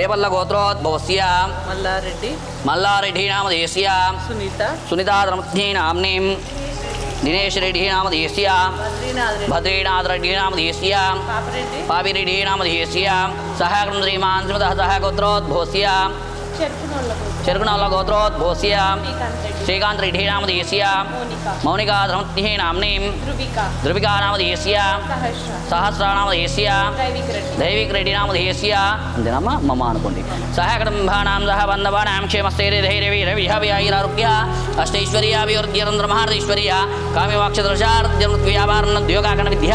రేపల్ల గోత్రోద్భవస్య మల్లారెడ్డి నామధేయస్య సునీతా ధర్మజ్ఞే నామ్నీం దినేష్ రెడ్డి నామధేయస్య భద్రీనాథ్ రెడ్డి నామధేయస్య పాపిరెడ్డి నామధేయస్య సహ శ్రీమాన్ శ్రీమతః సహ గోత్రోద్భవస్య చెరుకునల్ల గోత్రోద్భవస్య శ్రీకాంత్ రెడ్డి నామధేయస్య మౌనికా ధర్మజ్ఞే నామ్నీం ధృవికా నామధేయస్య సహస్ర నామధేయస్య దైవిక్ రెడ్డి నామధేయస్య అంతేనమ్మా మమ్మ అనుకోండి సహ కుటుంబానాం సహ బంధవానాం క్షేమస్థైర్య ధైర్య వీర విహవ్యాయురారోగ్య అష్టైశ్వర్యాభివృద్ధ్యరంధ్రమహార్ధైశ్వర్య కామ్యవాక్షదృశార్ధ్యమృత్వ్యాపారణోద్యోగాకణ విద్య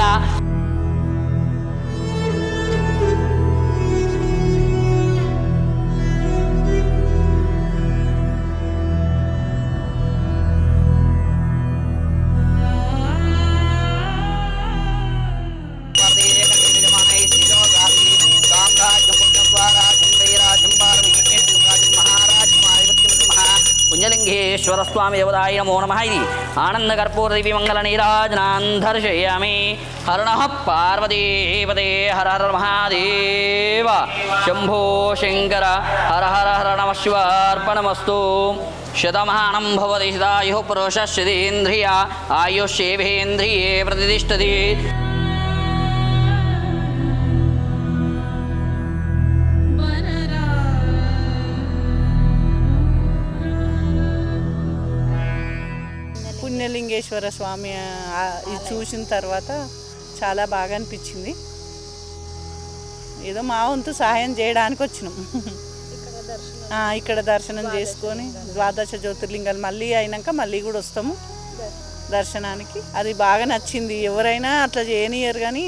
పుణ్యలింగేశ్వర స్వామి దేవతాయ నమో నమః. ఇది ఆనందకర్పూర దివి మంగళ నీరాజనాన్ దర్శయామి. హర నః పార్వతీపదే హర హర మహాదేవ శంభో శంకర హర హర హర నమః శివార్పణమస్తు. శతమానం భవతి శతాయుః పురుషः శతేంద్రియ ఆయుష్యేవేంద్రియే ప్రతిష్టతి. పుణ్యలింగేశ్వర స్వామి ఇది చూసిన తర్వాత చాలా బాగా అనిపించింది. ఏదో మా వంతు సహాయం చేయడానికి వచ్చినాం. ఇక్కడ దర్శనం చేసుకొని ద్వాదశ జ్యోతిర్లింగాలు మళ్ళీ అయినాక మళ్ళీ కూడా వస్తాము దర్శనానికి. అది బాగా నచ్చింది. ఎవరైనా అట్లా చేయనియరు కానీ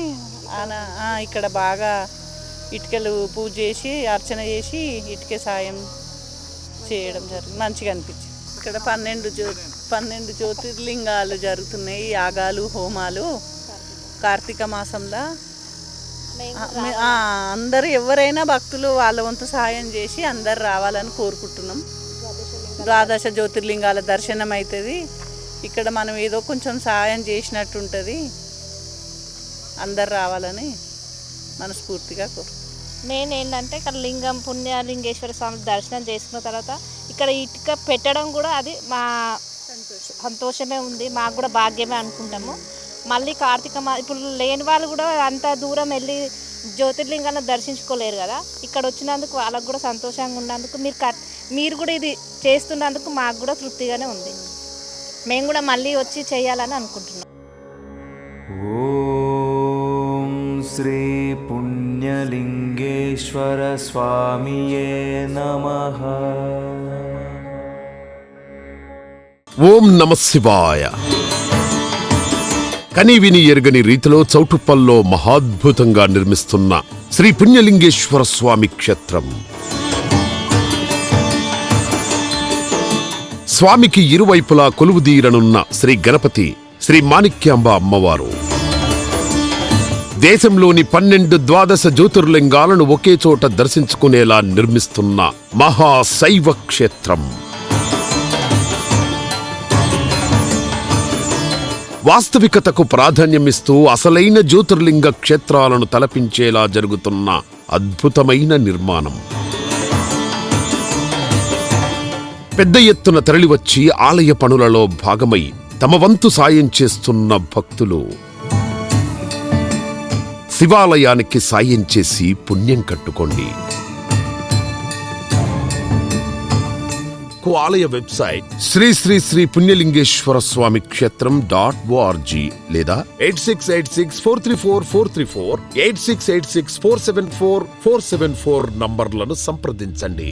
ఇక్కడ బాగా ఇటుకలు పూజ చేసి అర్చన చేసి ఇటుక సాయం చేయడం జరిగింది. మంచిగా అనిపించింది. ఇక్కడ 12 జ్యోతిర్లింగాలు జరుగుతున్నాయి. యాగాలు హోమాలు కార్తీక మాసంలో. అందరూ ఎవరైనా భక్తులు వాళ్ళ వంతు సహాయం చేసి అందరు రావాలని కోరుకుంటున్నాం. ద్వాదశ జ్యోతిర్లింగాల దర్శనం అవుతుంది. ఇక్కడ మనం ఏదో కొంచెం సహాయం చేసినట్టు ఉంటుంది. అందరు రావాలని మనస్ఫూర్తిగా కోరు. మెయిన్ ఏంటంటే ఇక్కడ పుణ్యలింగేశ్వర స్వామి దర్శనం చేసుకున్న తర్వాత ఇక్కడ ఇటుక పెట్టడం కూడా అది మా సంతోషమే ఉంది. మాకు కూడా భాగ్యమే అనుకుంటాము. మళ్ళీ కార్తీక ఇప్పుడు లేని వాళ్ళు కూడా అంత దూరం వెళ్ళి జ్యోతిర్లింగాన్ని దర్శించుకోలేరు కదా. ఇక్కడ వచ్చినందుకు వాళ్ళకు కూడా సంతోషంగా ఉన్నందుకు మీరు కూడా ఇది చేస్తున్నందుకు మాకు కూడా తృప్తిగానే ఉంది. మేము కూడా మళ్ళీ వచ్చి చేయాలని అనుకుంటున్నాం. ఓం శ్రీ పుణ్యలింగేశ్వర స్వామియే నమః. ఓం నమ శివాయ. కని విని ఎరుగని రీతిలో చౌటుప్పల్లో మహాద్భుతంగా నిర్మిస్తున్న శ్రీ పుణ్యలింగేశ్వర స్వామి క్షేత్రం. స్వామికి ఇరువైపులా కొలువుదీరనున్న శ్రీ గణపతి, శ్రీ మాణిక్యాంబ అమ్మవారు దేశంలోని 12 ద్వాదశ జ్యోతిర్లింగాలను ఒకే చోట దర్శించుకునేలా నిర్మిస్తున్న మహాశైవ క్షేత్రం. వాస్తవికతకు ప్రాధాన్యమిస్తూ అసలైన జ్యోతిర్లింగ క్షేత్రాలను తలపించేలా జరుగుతున్న అద్భుతమైన నిర్మాణం. పెద్ద ఎత్తున తరలివచ్చి ఆలయ పనులలో భాగమై తమ వంతు సాయం చేస్తున్న భక్తులు శివాలయానికి సాయం చేసి పుణ్యం కట్టుకోండి. ఆలయ వెబ్సైట్ శ్రీ శ్రీ శ్రీ పుణ్యలింగేశ్వర స్వామి క్షేత్రం .org లేదా 8686434434 8686474474 నంబర్లను సంప్రదించండి.